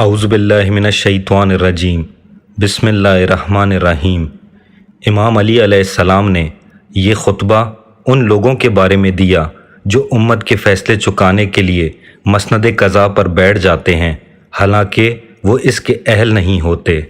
اعوذ باللہ من الشیطان الرجیم بسم اللہ الرحمن الرحیم۔ امام علی علیہ السلام نے یہ خطبہ ان لوگوں کے بارے میں دیا جو امت کے فیصلے چکانے کے لیے مسند قضا پر بیٹھ جاتے ہیں، حالانکہ وہ اس کے اہل نہیں ہوتے۔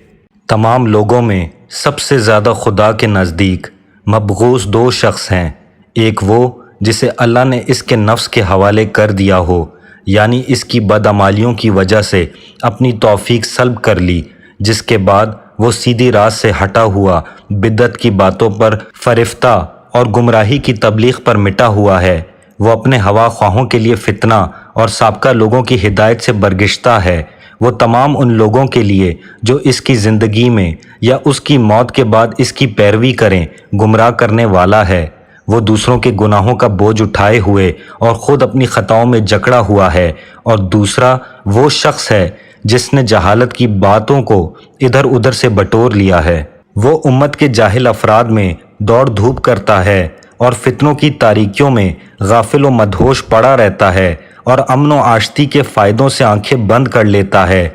تمام لوگوں میں سب سے زیادہ خدا کے نزدیک مبغوث دو شخص ہیں، ایک وہ جسے اللہ نے اس کے نفس کے حوالے کر دیا ہو، یعنی اس کی بدعمالیوں کی وجہ سے اپنی توفیق سلب کر لی، جس کے بعد وہ سیدھی راہ سے ہٹا ہوا بدعت کی باتوں پر فرفتہ اور گمراہی کی تبلیغ پر مٹا ہوا ہے۔ وہ اپنے ہوا خواہوں کے لیے فتنہ اور سابقہ لوگوں کی ہدایت سے برگشتہ ہے۔ وہ تمام ان لوگوں کے لیے جو اس کی زندگی میں یا اس کی موت کے بعد اس کی پیروی کریں گمراہ کرنے والا ہے۔ وہ دوسروں کے گناہوں کا بوجھ اٹھائے ہوئے اور خود اپنی خطاؤں میں جکڑا ہوا ہے، اور دوسرا وہ شخص ہے جس نے جہالت کی باتوں کو ادھر ادھر سے بٹور لیا ہے۔ وہ امت کے جاہل افراد میں دوڑ دھوپ کرتا ہے اور فتنوں کی تاریکیوں میں غافل و مدہوش پڑا رہتا ہے اور امن و آشتی کے فائدوں سے آنکھیں بند کر لیتا ہے۔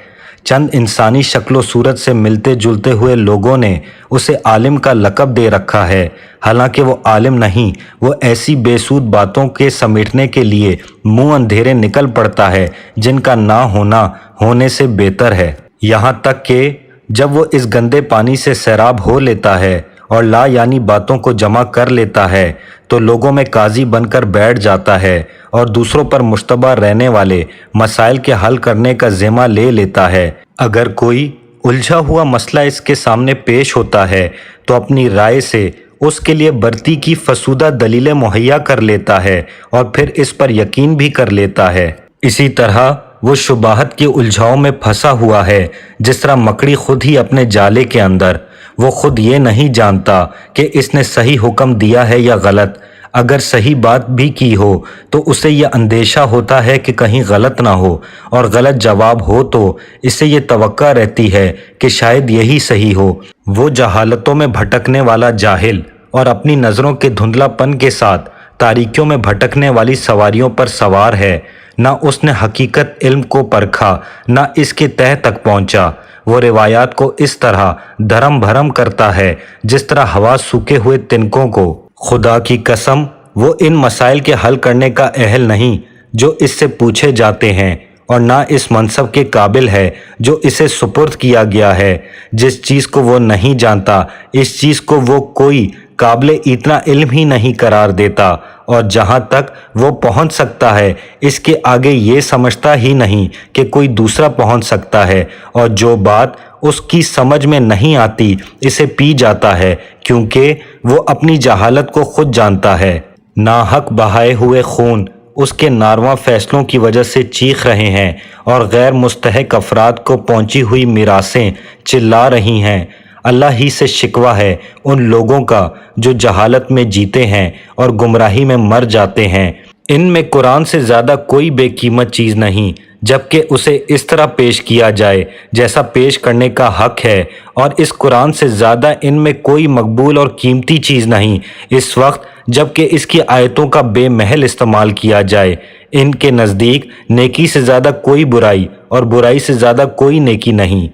چند انسانی شکل و صورت سے ملتے جلتے ہوئے لوگوں نے اسے عالم کا لقب دے رکھا ہے، حالانکہ وہ عالم نہیں، وہ ایسی بے سود باتوں کے سمیٹنے کے لیے منہ اندھیرے نکل پڑتا ہے جن کا نہ ہونا ہونے سے بہتر ہے۔ یہاں تک کہ جب وہ اس گندے پانی سے سیراب ہو لیتا ہے اور لا یعنی باتوں کو جمع کر لیتا ہے تو لوگوں میں قاضی بن کر بیٹھ جاتا ہے اور دوسروں پر مشتبہ رہنے والے مسائل کے حل کرنے کا ذمہ لے لیتا ہے۔ اگر کوئی الجھا ہوا مسئلہ اس کے سامنے پیش ہوتا ہے تو اپنی رائے سے اس کے لیے برتی کی فسودہ دلیلیں مہیا کر لیتا ہے اور پھر اس پر یقین بھی کر لیتا ہے۔ اسی طرح وہ شبہات کے الجھاؤں میں پھنسا ہوا ہے، جس طرح مکڑی خود ہی اپنے جالے کے اندر۔ وہ خود یہ نہیں جانتا کہ اس نے صحیح حکم دیا ہے یا غلط۔ اگر صحیح بات بھی کی ہو تو اسے یہ اندیشہ ہوتا ہے کہ کہیں غلط نہ ہو، اور غلط جواب ہو تو اسے یہ توقع رہتی ہے کہ شاید یہی صحیح ہو۔ وہ جہالتوں میں بھٹکنے والا جاہل اور اپنی نظروں کے دھندلا پن کے ساتھ تاریکیوں میں بھٹکنے والی سواریوں پر سوار ہے۔ نہ اس نے حقیقت علم کو پرکھا، نہ اس کے تہہ تک پہنچا۔ وہ روایات کو اس طرح دھرم بھرم کرتا ہے جس طرح ہوا سوکھے ہوئے تنکوں کو۔ خدا کی قسم، وہ ان مسائل کے حل کرنے کا اہل نہیں جو اس سے پوچھے جاتے ہیں، اور نہ اس منصب کے قابل ہے جو اسے سپرد کیا گیا ہے۔ جس چیز کو وہ نہیں جانتا، اس چیز کو وہ کوئی قابل اتنا علم ہی نہیں قرار دیتا، اور جہاں تک وہ پہنچ سکتا ہے اس کے آگے یہ سمجھتا ہی نہیں کہ کوئی دوسرا پہنچ سکتا ہے، اور جو بات اس کی سمجھ میں نہیں آتی اسے پی جاتا ہے، کیونکہ وہ اپنی جہالت کو خود جانتا ہے۔ ناحق بہائے ہوئے خون اس کے ناروا فیصلوں کی وجہ سے چیخ رہے ہیں، اور غیر مستحق افراد کو پہنچی ہوئی میراثیں چلا رہی ہیں۔ اللہ ہی سے شکوہ ہے ان لوگوں کا جو جہالت میں جیتے ہیں اور گمراہی میں مر جاتے ہیں۔ ان میں قرآن سے زیادہ کوئی بے قیمت چیز نہیں، جبکہ اسے اس طرح پیش کیا جائے جیسا پیش کرنے کا حق ہے، اور اس قرآن سے زیادہ ان میں کوئی مقبول اور قیمتی چیز نہیں اس وقت جبکہ اس کی آیتوں کا بے محل استعمال کیا جائے۔ ان کے نزدیک نیکی سے زیادہ کوئی برائی اور برائی سے زیادہ کوئی نیکی نہیں۔